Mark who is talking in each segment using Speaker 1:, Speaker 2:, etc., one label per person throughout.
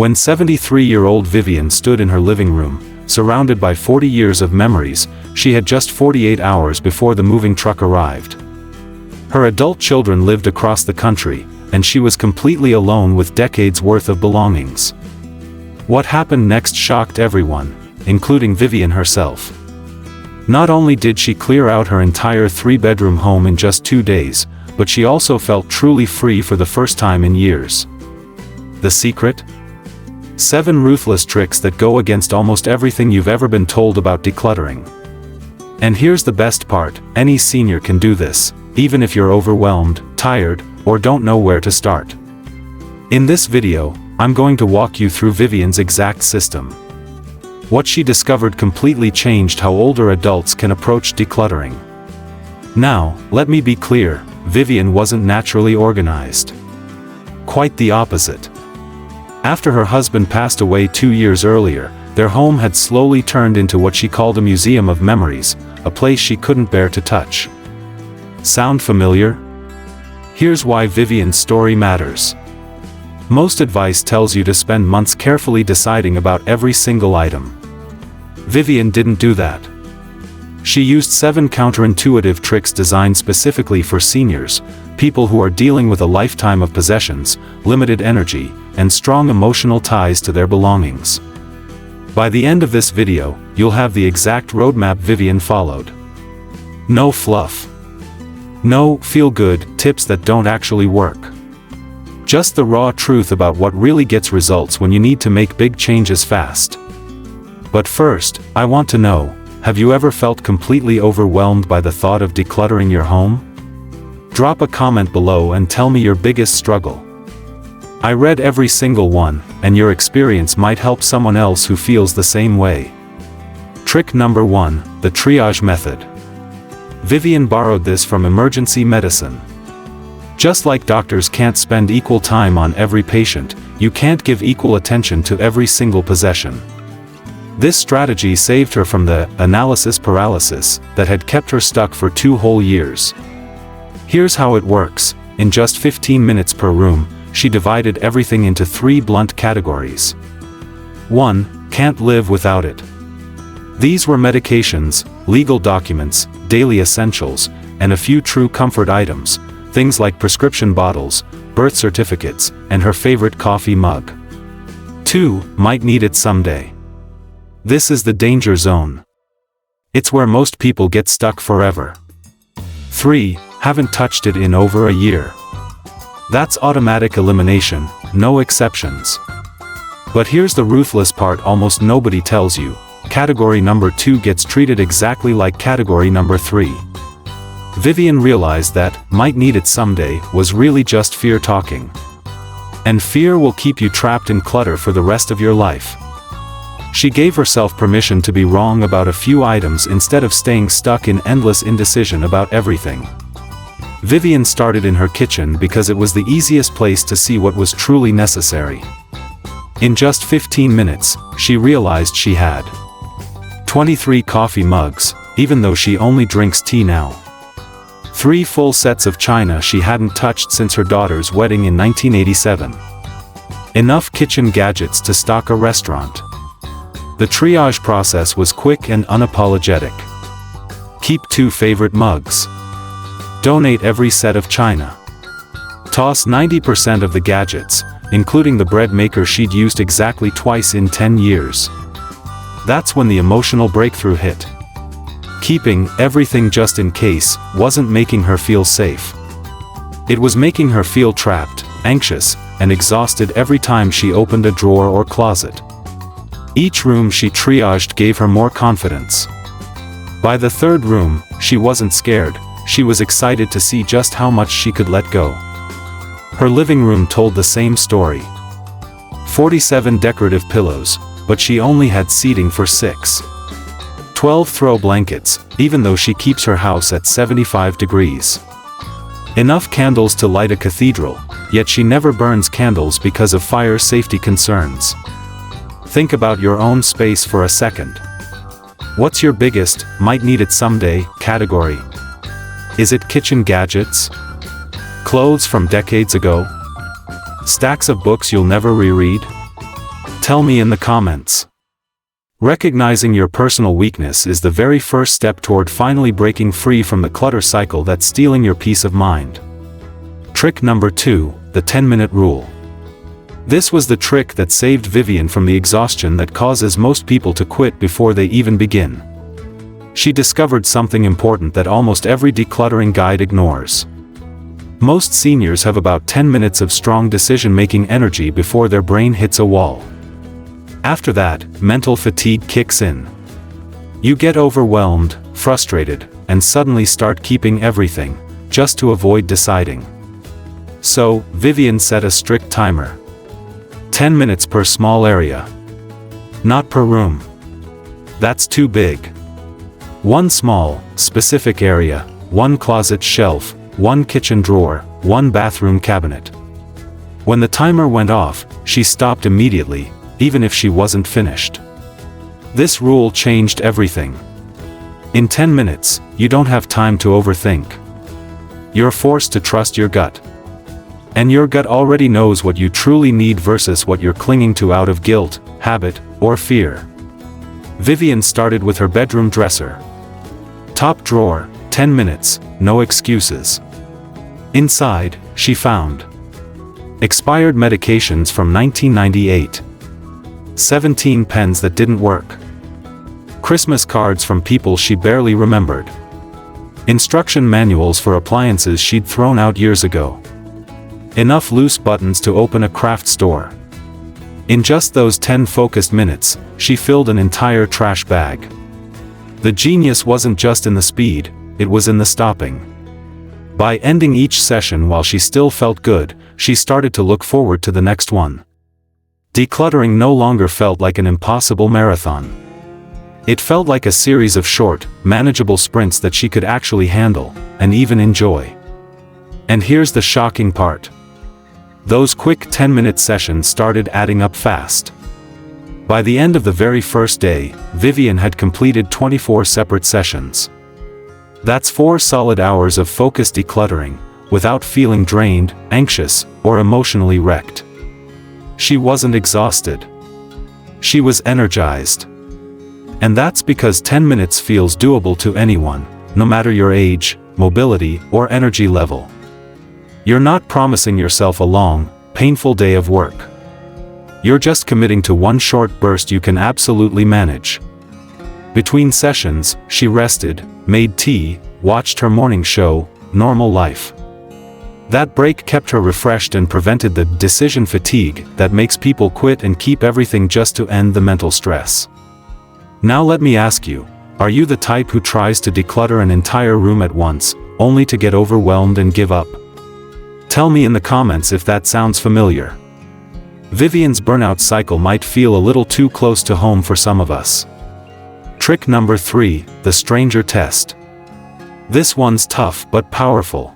Speaker 1: When 73-year-old Vivian stood in her living room, surrounded by 40 years of memories, she had just 48 hours before the moving truck arrived. Her adult children lived across the country, and she was completely alone with decades worth of belongings. What happened next shocked everyone, including Vivian herself. Not only did she clear out her entire 3-bedroom home in just 2 days, but she also felt truly free for the first time in years. The secret? 7 ruthless tricks that go against almost everything you've ever been told about decluttering. And here's the best part, any senior can do this, even if you're overwhelmed, tired, or don't know where to start. In this video, I'm going to walk you through Vivian's exact system. What she discovered completely changed how older adults can approach decluttering. Now, let me be clear, Vivian wasn't naturally organized. Quite the opposite. After her husband passed away 2 years earlier, their home had slowly turned into what she called a museum of memories, a place she couldn't bear to touch. Sound familiar? Here's why Vivian's story matters. Most advice tells you to spend months carefully deciding about every single item. Vivian didn't do that. She used 7 counterintuitive tricks designed specifically for seniors, people who are dealing with a lifetime of possessions, limited energy, and strong emotional ties to their belongings. By the end of this video, you'll have the exact roadmap Vivian followed. No fluff. No feel-good tips that don't actually work. Just the raw truth about what really gets results when you need to make big changes fast. But first, I want to know, have you ever felt completely overwhelmed by the thought of decluttering your home? Drop a comment below and tell me your biggest struggle. I read every single one, and your experience might help someone else who feels the same way. Trick number 1, the triage method. Vivian borrowed this from emergency medicine. Just like doctors can't spend equal time on every patient, you can't give equal attention to every single possession. This strategy saved her from the analysis paralysis that had kept her stuck for 2 whole years. Here's how it works. In just 15 minutes per room, she divided everything into 3 blunt categories. 1. Can't live without it. These were medications, legal documents, daily essentials, and a few true comfort items, things like prescription bottles, birth certificates, and her favorite coffee mug. 2. Might need it someday. This is the danger zone. It's where most people get stuck forever. 3. Haven't touched it in over a year. That's automatic elimination, no exceptions. But here's the ruthless part almost nobody tells you. Category number 2 gets treated exactly like category number 3. Vivian realized that, might need it someday, was really just fear talking. And fear will keep you trapped in clutter for the rest of your life. She gave herself permission to be wrong about a few items instead of staying stuck in endless indecision about everything. Vivian started in her kitchen because it was the easiest place to see what was truly necessary. In just 15 minutes, she realized she had 23 coffee mugs, even though she only drinks tea now. 3 full sets of china she hadn't touched since her daughter's wedding in 1987. Enough kitchen gadgets to stock a restaurant. The triage process was quick and unapologetic. Keep 2 favorite mugs. Donate every set of china. Toss 90% of the gadgets, including the bread maker she'd used exactly twice in 10 years. That's when the emotional breakthrough hit. Keeping everything just in case wasn't making her feel safe. It was making her feel trapped, anxious, and exhausted every time she opened a drawer or closet. Each room she triaged gave her more confidence. By the 3rd room, she wasn't scared, she was excited to see just how much she could let go. Her living room told the same story. 47 decorative pillows, but she only had seating for 6. 12 throw blankets, even though she keeps her house at 75 degrees. Enough candles to light a cathedral, yet she never burns candles because of fire safety concerns. Think about your own space for a second. What's your biggest, might need it someday, category? Is it kitchen gadgets? Clothes from decades ago? Stacks of books you'll never reread? Tell me in the comments. Recognizing your personal weakness is the very first step toward finally breaking free from the clutter cycle that's stealing your peace of mind. Trick number 2, the 10-minute rule. This was the trick that saved Vivian from the exhaustion that causes most people to quit before they even begin. She discovered something important that almost every decluttering guide ignores. Most seniors have about 10 minutes of strong decision-making energy before their brain hits a wall. After that, mental fatigue kicks in. You get overwhelmed, frustrated, and suddenly start keeping everything, just to avoid deciding. So, Vivian set a strict timer. 10 minutes per small area. Not per room. That's too big. One small, specific area, one closet shelf, one kitchen drawer, one bathroom cabinet. When the timer went off, she stopped immediately, even if she wasn't finished. This rule changed everything. In 10 minutes, you don't have time to overthink. You're forced to trust your gut. And your gut already knows what you truly need versus what you're clinging to out of guilt, habit, or fear. Vivian started with her bedroom dresser. Top drawer, 10 minutes, no excuses. Inside, she found expired medications from 1998. 17 pens that didn't work. Christmas cards from people she barely remembered. Instruction manuals for appliances she'd thrown out years ago. Enough loose buttons to open a craft store. In just those 10 focused minutes, she filled an entire trash bag. The genius wasn't just in the speed, it was in the stopping. By ending each session while she still felt good, she started to look forward to the next one. Decluttering no longer felt like an impossible marathon. It felt like a series of short, manageable sprints that she could actually handle, and even enjoy. And here's the shocking part. Those quick 10-minute sessions started adding up fast. By the end of the very first day, Vivian had completed 24 separate sessions. That's 4 solid hours of focused decluttering, without feeling drained, anxious, or emotionally wrecked. She wasn't exhausted. She was energized. And that's because 10 minutes feels doable to anyone, no matter your age, mobility, or energy level. You're not promising yourself a long, painful day of work. You're just committing to one short burst you can absolutely manage. Between sessions, she rested, made tea, watched her morning show, normal life. That break kept her refreshed and prevented the decision fatigue that makes people quit and keep everything just to end the mental stress. Now let me ask you, are you the type who tries to declutter an entire room at once, only to get overwhelmed and give up? Tell me in the comments if that sounds familiar. Vivian's burnout cycle might feel a little too close to home for some of us. Trick number 3, the stranger test. This one's tough but powerful.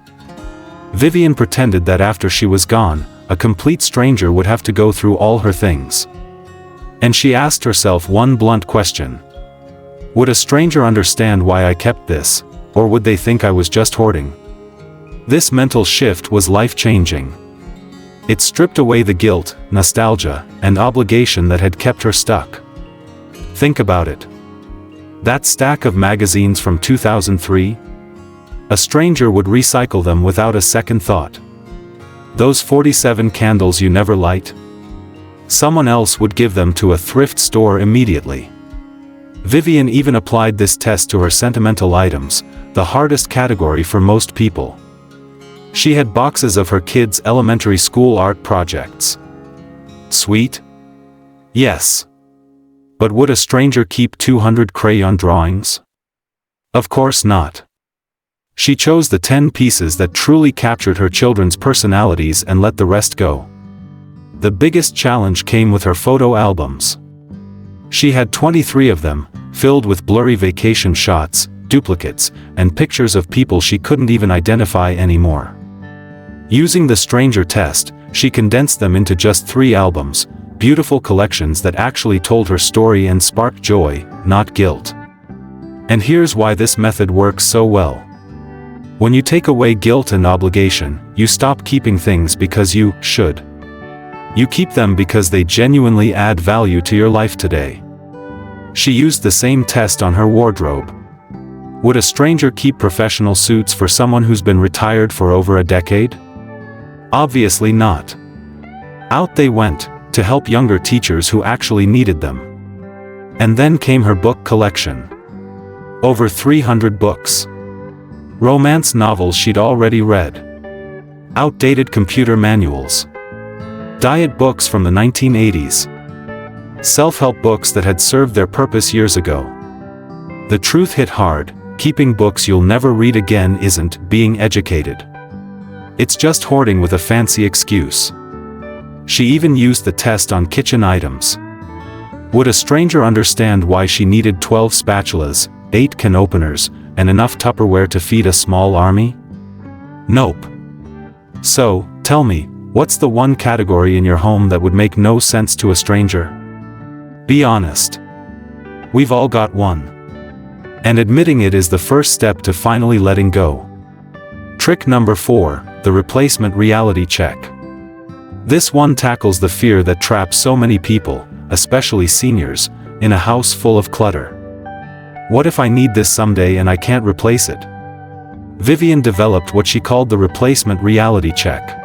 Speaker 1: Vivian pretended that after she was gone, a complete stranger would have to go through all her things. And she asked herself one blunt question. Would a stranger understand why I kept this, or would they think I was just hoarding? This mental shift was life-changing. It stripped away the guilt, nostalgia, and obligation that had kept her stuck. Think about it. That stack of magazines from 2003? A stranger would recycle them without a second thought. Those 47 candles you never light? Someone else would give them to a thrift store immediately. Vivian even applied this test to her sentimental items, the hardest category for most people. She had boxes of her kids' elementary school art projects. Sweet? Yes. But would a stranger keep 200 crayon drawings? Of course not. She chose the 10 pieces that truly captured her children's personalities and let the rest go. The biggest challenge came with her photo albums. She had 23 of them, filled with blurry vacation shots, duplicates, and pictures of people she couldn't even identify anymore. Using the stranger test, she condensed them into just 3 albums, beautiful collections that actually told her story and sparked joy, not guilt. And here's why this method works so well. When you take away guilt and obligation, you stop keeping things because you should. You keep them because they genuinely add value to your life today. She used the same test on her wardrobe. Would a stranger keep professional suits for someone who's been retired for over a decade? Obviously not. Out they went, to help younger teachers who actually needed them. And then came her book collection. Over 300 books. Romance novels she'd already read. Outdated computer manuals. Diet books from the 1980s. Self-help books that had served their purpose years ago. The truth hit hard: keeping books you'll never read again isn't being educated. It's just hoarding with a fancy excuse. She even used the test on kitchen items. Would a stranger understand why she needed 12 spatulas, 8 can openers, and enough Tupperware to feed a small army? Nope. So, tell me, what's the one category in your home that would make no sense to a stranger? Be honest. We've all got one. And admitting it is the first step to finally letting go. Trick number 4, the replacement reality check. This one tackles the fear that traps so many people, especially seniors, in a house full of clutter. What if I need this someday and I can't replace it? Vivian developed what she called the replacement reality check.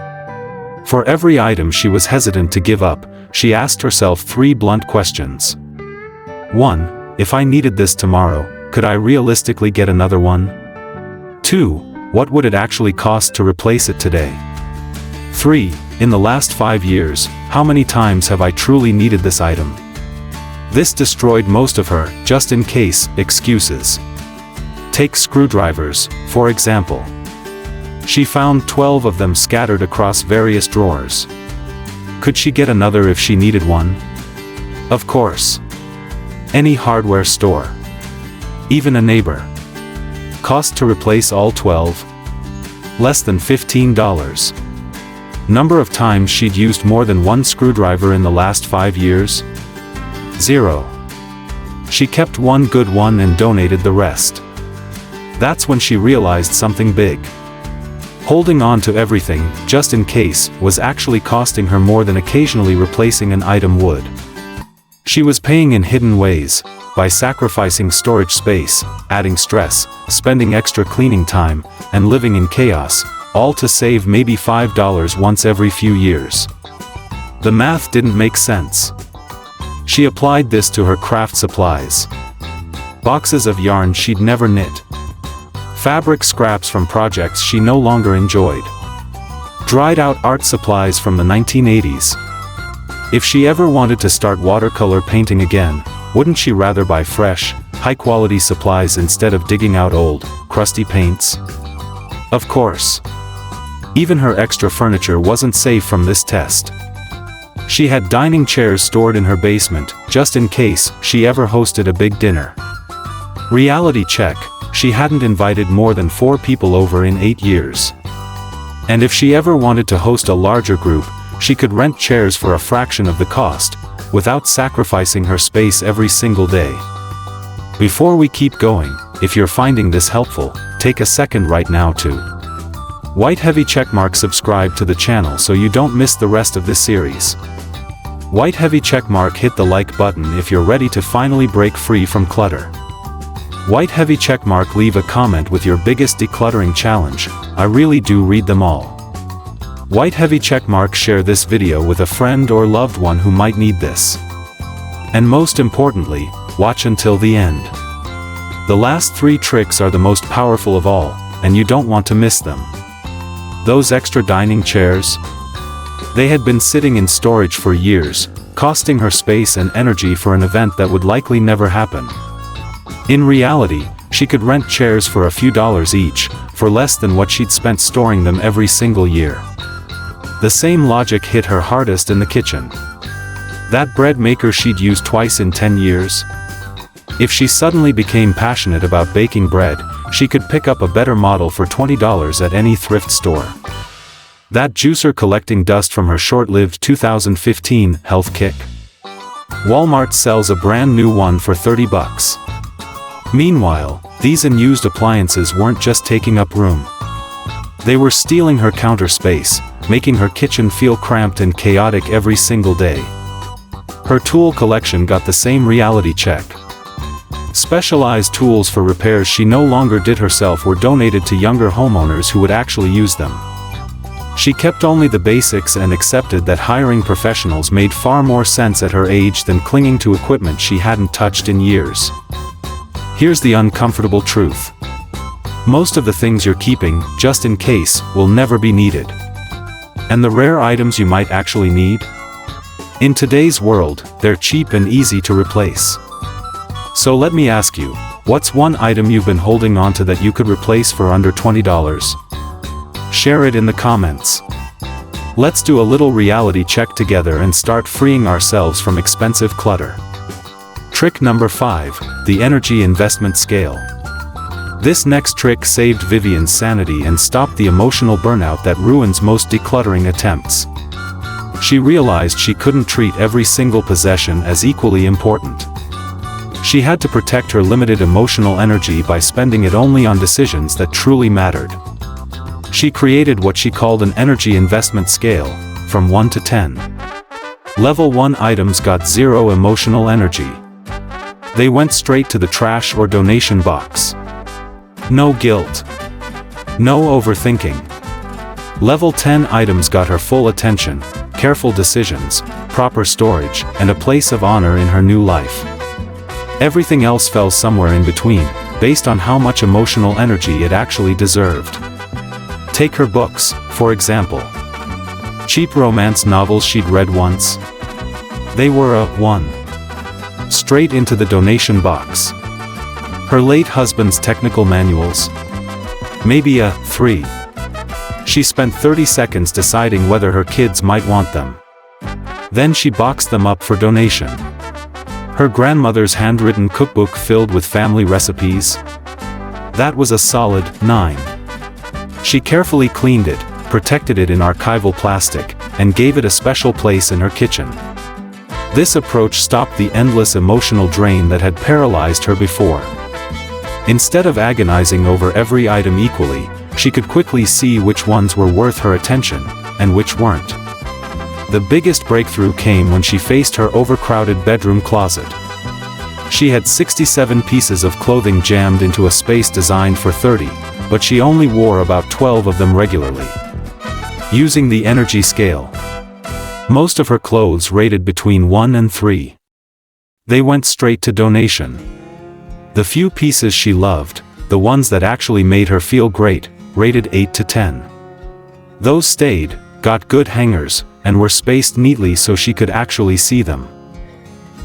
Speaker 1: For every item she was hesitant to give up, she asked herself 3 blunt questions. 1. If I needed this tomorrow, could I realistically get another one? 2. What would it actually cost to replace it today? 3. In the last 5 years, how many times have I truly needed this item? This destroyed most of her just in case excuses. Take screwdrivers, for example. She found 12 of them scattered across various drawers. Could she get another if she needed one? Of course. Any hardware store. Even a neighbor. Cost to replace all 12? Less than $15. Number of times she'd used more than one screwdriver in the last 5 years? 0. She kept one good one and donated the rest. That's when she realized something big. Holding on to everything, just in case, was actually costing her more than occasionally replacing an item would. She was paying in hidden ways, by sacrificing storage space, adding stress, spending extra cleaning time, and living in chaos, all to save maybe $5 once every few years. The math didn't make sense. She applied this to her craft supplies. Boxes of yarn she'd never knit. Fabric scraps from projects she no longer enjoyed. Dried out art supplies from the 1980s. If she ever wanted to start watercolor painting again, wouldn't she rather buy fresh, high-quality supplies instead of digging out old, crusty paints? Of course. Even her extra furniture wasn't safe from this test. She had dining chairs stored in her basement, just in case she ever hosted a big dinner. Reality check: she hadn't invited more than 4 people over in 8 years. And if she ever wanted to host a larger group, she could rent chairs for a fraction of the cost, without sacrificing her space every single day. Before we keep going, if you're finding this helpful, take a second right now to white heavy checkmark subscribe to the channel so you don't miss the rest of this series. White heavy checkmark hit the like button if you're ready to finally break free from clutter. White heavy checkmark leave a comment with your biggest decluttering challenge, I really do read them all. White heavy checkmark share this video with a friend or loved one who might need this. And most importantly, watch until the end. The last 3 tricks are the most powerful of all, and you don't want to miss them. Those extra dining chairs? They had been sitting in storage for years, costing her space and energy for an event that would likely never happen. In reality, she could rent chairs for a few dollars each, for less than what she'd spent storing them every single year. The same logic hit her hardest in the kitchen. That bread maker she'd used twice in 10 years? If she suddenly became passionate about baking bread, she could pick up a better model for $20 at any thrift store. That juicer collecting dust from her short-lived 2015 health kick? Walmart sells a brand new one for $30. Meanwhile, these unused appliances weren't just taking up room. They were stealing her counter space, making her kitchen feel cramped and chaotic every single day. Her tool collection got the same reality check. Specialized tools for repairs she no longer did herself were donated to younger homeowners who would actually use them. She kept only the basics and accepted that hiring professionals made far more sense at her age than clinging to equipment she hadn't touched in years. Here's the uncomfortable truth. Most of the things you're keeping, just in case, will never be needed. And the rare items you might actually need? In today's world, they're cheap and easy to replace. So let me ask you, what's one item you've been holding onto that you could replace for under $20? Share it in the comments. Let's do a little reality check together and start freeing ourselves from expensive clutter. Trick number 5, the energy investment scale. This next trick saved Vivian's sanity and stopped the emotional burnout that ruins most decluttering attempts. She realized she couldn't treat every single possession as equally important. She had to protect her limited emotional energy by spending it only on decisions that truly mattered. She created what she called an energy investment scale, from 1 to 10. Level 1 items got 0 emotional energy. They went straight to the trash or donation box. No guilt. No overthinking. Level 10 items got her full attention, careful decisions, proper storage, and a place of honor in her new life. Everything else fell somewhere in between, based on how much emotional energy it actually deserved. Take her books, for example. Cheap romance novels she'd read once. They were a 1. Straight into the donation box. Her late husband's technical manuals. Maybe a 3. She spent 30 seconds deciding whether her kids might want them. Then she boxed them up for donation. Her grandmother's handwritten cookbook filled with family recipes. That was a solid 9. She carefully cleaned it, protected it in archival plastic, and gave it a special place in her kitchen. This approach stopped the endless emotional drain that had paralyzed her before. Instead of agonizing over every item equally, she could quickly see which ones were worth her attention, and which weren't. The biggest breakthrough came when she faced her overcrowded bedroom closet. She had 67 pieces of clothing jammed into a space designed for 30, but she only wore about 12 of them regularly. Using the energy scale. Most of her clothes rated between 1 and 3. They went straight to donation. The few pieces she loved, the ones that actually made her feel great, rated 8 to 10. Those stayed, got good hangers, and were spaced neatly so she could actually see them.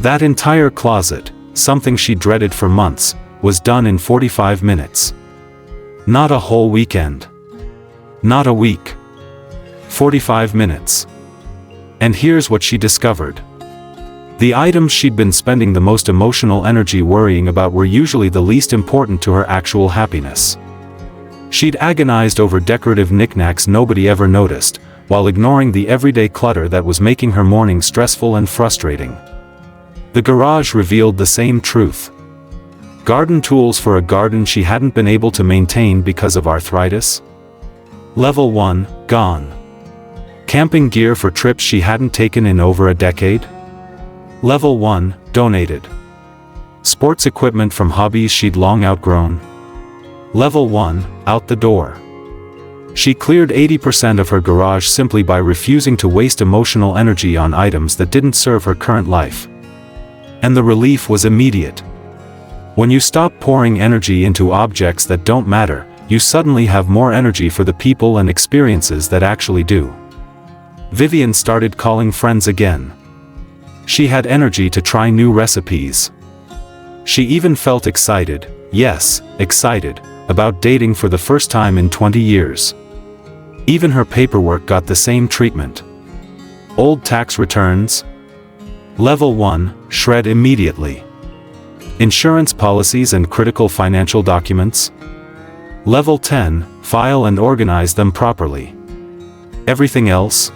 Speaker 1: That entire closet, something she dreaded for months, was done in 45 minutes. Not a whole weekend. Not a week. 45 minutes. And here's what she discovered. The items she'd been spending the most emotional energy worrying about were usually the least important to her actual happiness. She'd agonized over decorative knickknacks nobody ever noticed, while ignoring the everyday clutter that was making her morning stressful and frustrating. The garage revealed the same truth. Garden tools for a garden she hadn't been able to maintain because of arthritis. Level 1, gone. Camping gear for trips she hadn't taken in over a decade. Level 1, donated. Sports equipment from hobbies she'd long outgrown. Level 1, out the door. She cleared 80% of her garage simply by refusing to waste emotional energy on items that didn't serve her current life. And the relief was immediate. When you stop pouring energy into objects that don't matter, you suddenly have more energy for the people and experiences that actually do. Vivian started calling friends again. She had energy to try new recipes. She even felt excited, yes, excited, about dating for the first time in 20 years. Even her paperwork got the same treatment. Old tax returns. Level 1, shred immediately. Insurance policies and critical financial documents. Level 10, file and organize them properly. Everything else?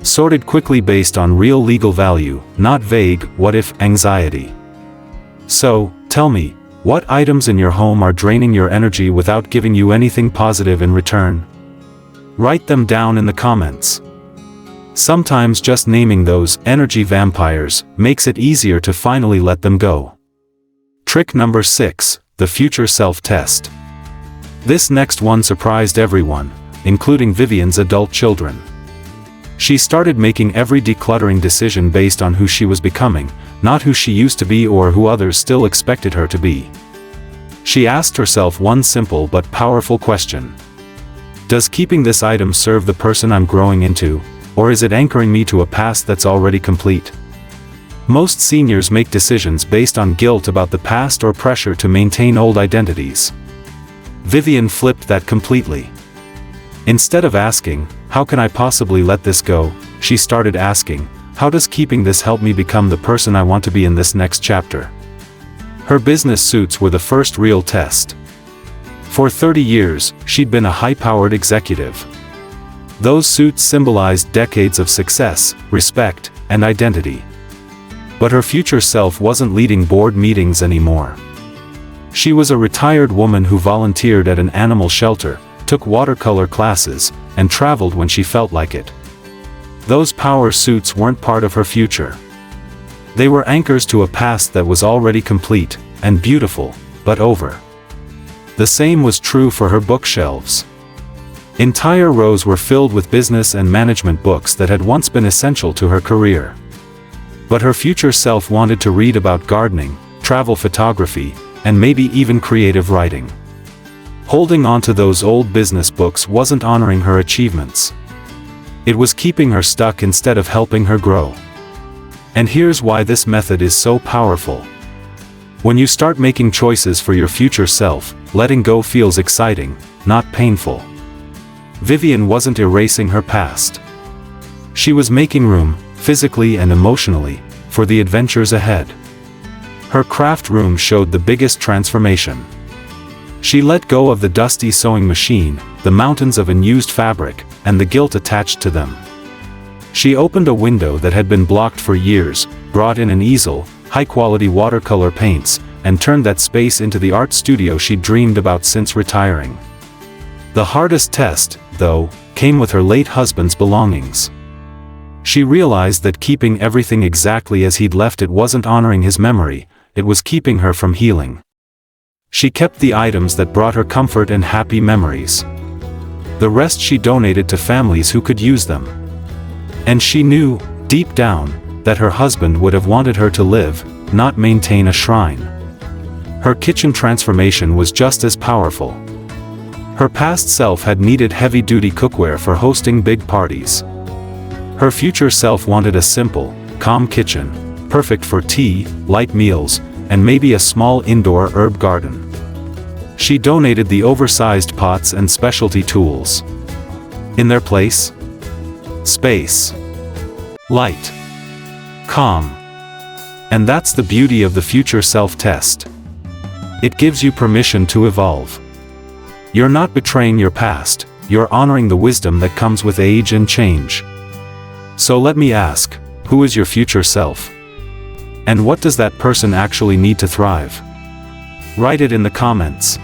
Speaker 1: Sorted quickly based on real legal value, not vague, what-if anxiety. So, tell me, what items in your home are draining your energy without giving you anything positive in return? Write them down in the comments. Sometimes just naming those energy vampires makes it easier to finally let them go. Trick number 6, the future self-test. This next one surprised everyone, including Vivian's adult children. She started making every decluttering decision based on who she was becoming, not who she used to be or who others still expected her to be. She asked herself one simple but powerful question. Does keeping this item serve the person I'm growing into, or is it anchoring me to a past that's already complete? Most seniors make decisions based on guilt about the past or pressure to maintain old identities. Vivian flipped that completely. Instead of asking, "How can I possibly let this go?" she started asking, "How does keeping this help me become the person I want to be in this next chapter?" Her business suits were the first real test. For 30 years, she'd been a high-powered executive. Those suits symbolized decades of success, respect, and identity. But her future self wasn't leading board meetings anymore. She was a retired woman who volunteered at an animal shelter, took watercolor classes, and traveled when she felt like it. Those power suits weren't part of her future. They were anchors to a past that was already complete, and beautiful, but over. The same was true for her bookshelves. Entire rows were filled with business and management books that had once been essential to her career. But her future self wanted to read about gardening, travel photography, and maybe even creative writing. Holding on to those old business books wasn't honoring her achievements. It was keeping her stuck instead of helping her grow. And here's why this method is so powerful. When you start making choices for your future self, letting go feels exciting, not painful. Vivian wasn't erasing her past. She was making room, physically and emotionally, for the adventures ahead. Her craft room showed the biggest transformation. She let go of the dusty sewing machine, the mountains of unused fabric, and the guilt attached to them. She opened a window that had been blocked for years, brought in an easel, high-quality watercolor paints, and turned that space into the art studio she'd dreamed about since retiring. The hardest test, though, came with her late husband's belongings. She realized that keeping everything exactly as he'd left it wasn't honoring his memory, it was keeping her from healing. She kept the items that brought her comfort and happy memories. The rest she donated to families who could use them. And she knew, deep down, that her husband would have wanted her to live, not maintain a shrine. Her kitchen transformation was just as powerful. Her past self had needed heavy-duty cookware for hosting big parties. Her future self wanted a simple, calm kitchen, perfect for tea, light meals, and maybe a small indoor herb garden. She donated the oversized pots and specialty tools. In their place? Space. Light. Calm. And that's the beauty of the future self-test. It gives you permission to evolve. You're not betraying your past, you're honoring the wisdom that comes with age and change. So let me ask, who is your future self? And what does that person actually need to thrive? Write it in the comments.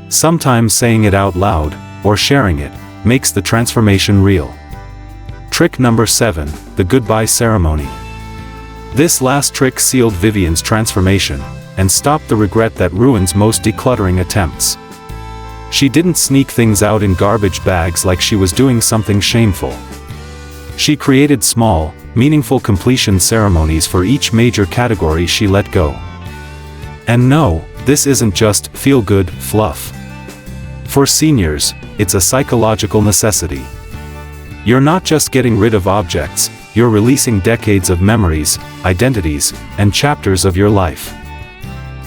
Speaker 1: Sometimes saying it out loud, or sharing it, makes the transformation real. Trick number 7, the goodbye ceremony. This last trick sealed Vivian's transformation, and stopped the regret that ruins most decluttering attempts. She didn't sneak things out in garbage bags like she was doing something shameful. She created small, meaningful completion ceremonies for each major category she let go. And no, this isn't just feel-good fluff. For seniors, it's a psychological necessity. You're not just getting rid of objects, you're releasing decades of memories, identities, and chapters of your life.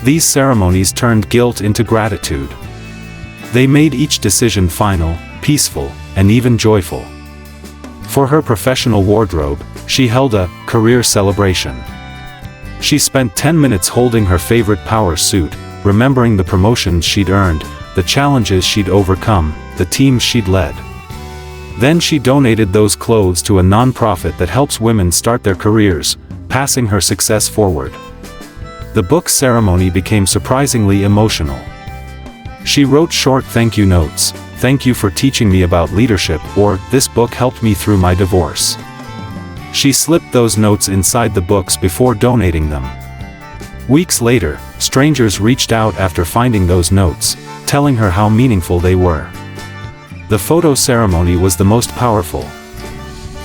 Speaker 1: These ceremonies turned guilt into gratitude. They made each decision final, peaceful, and even joyful. For her professional wardrobe, she held a career celebration. She spent 10 minutes holding her favorite power suit, remembering the promotions she'd earned, the challenges she'd overcome, the teams she'd led. Then she donated those clothes to a nonprofit that helps women start their careers, passing her success forward. The book ceremony became surprisingly emotional. She wrote short thank you notes, "Thank you for teaching me about leadership," or "This book helped me through my divorce." She slipped those notes inside the books before donating them. Weeks later, strangers reached out after finding those notes, telling her how meaningful they were. The photo ceremony was the most powerful.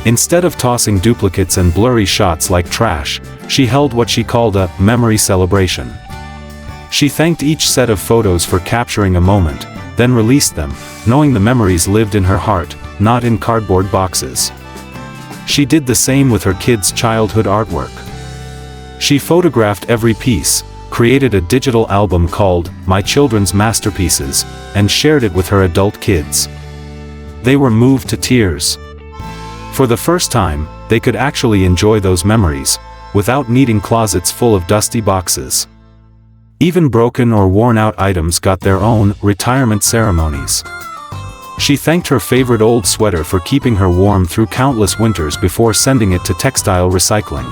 Speaker 1: Instead of tossing duplicates and blurry shots like trash, she held what she called a memory celebration. She thanked each set of photos for capturing a moment, then released them, knowing the memories lived in her heart, not in cardboard boxes. She did the same with her kids' childhood artwork. She photographed every piece, created a digital album called My Children's Masterpieces, and shared it with her adult kids. They were moved to tears. For the first time, they could actually enjoy those memories, without needing closets full of dusty boxes. Even broken or worn-out items got their own retirement ceremonies. She thanked her favorite old sweater for keeping her warm through countless winters before sending it to textile recycling.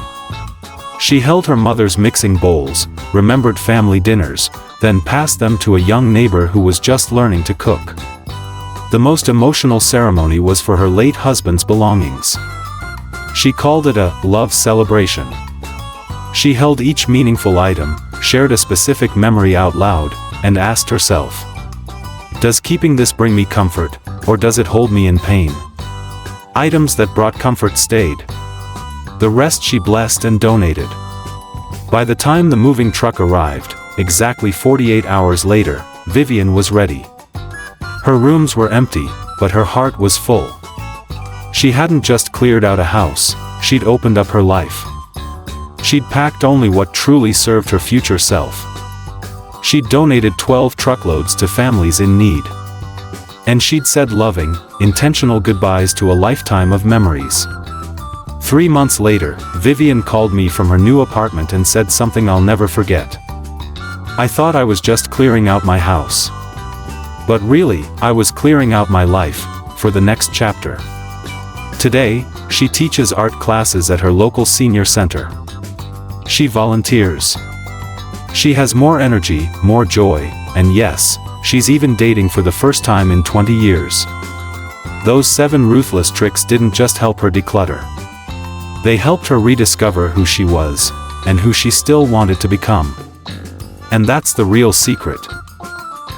Speaker 1: She held her mother's mixing bowls, remembered family dinners, then passed them to a young neighbor who was just learning to cook. The most emotional ceremony was for her late husband's belongings. She called it a love celebration. She held each meaningful item, shared a specific memory out loud, and asked herself, "Does keeping this bring me comfort, or does it hold me in pain?" Items that brought comfort stayed. The rest she blessed and donated. By the time the moving truck arrived, exactly 48 hours later, Vivian was ready. Her rooms were empty, but her heart was full. She hadn't just cleared out a house, she'd opened up her life. She'd packed only what truly served her future self. She'd donated 12 truckloads to families in need. And she'd said loving, intentional goodbyes to a lifetime of memories. 3 months later, Vivian called me from her new apartment and said something I'll never forget. "I thought I was just clearing out my house. But really, I was clearing out my life, for the next chapter." Today, she teaches art classes at her local senior center. She volunteers. She has more energy, more joy, and yes, she's even dating for the first time in 20 years. Those 7 ruthless tricks didn't just help her declutter. They helped her rediscover who she was, and who she still wanted to become. And that's the real secret.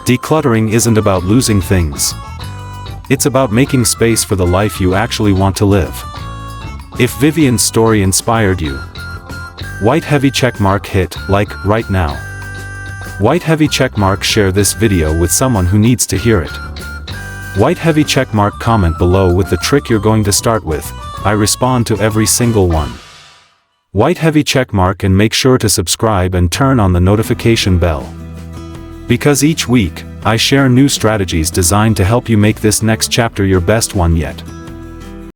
Speaker 1: Decluttering isn't about losing things. It's about making space for the life you actually want to live. If Vivian's story inspired you, white heavy checkmark, hit like right now. White heavy checkmark, share this video with someone who needs to hear it. White heavy checkmark, comment below with the trick you're going to start with. I respond to every single one. White heavy checkmark, and make sure to subscribe and turn on the notification bell. Because each week, I share new strategies designed to help you make this next chapter your best one yet.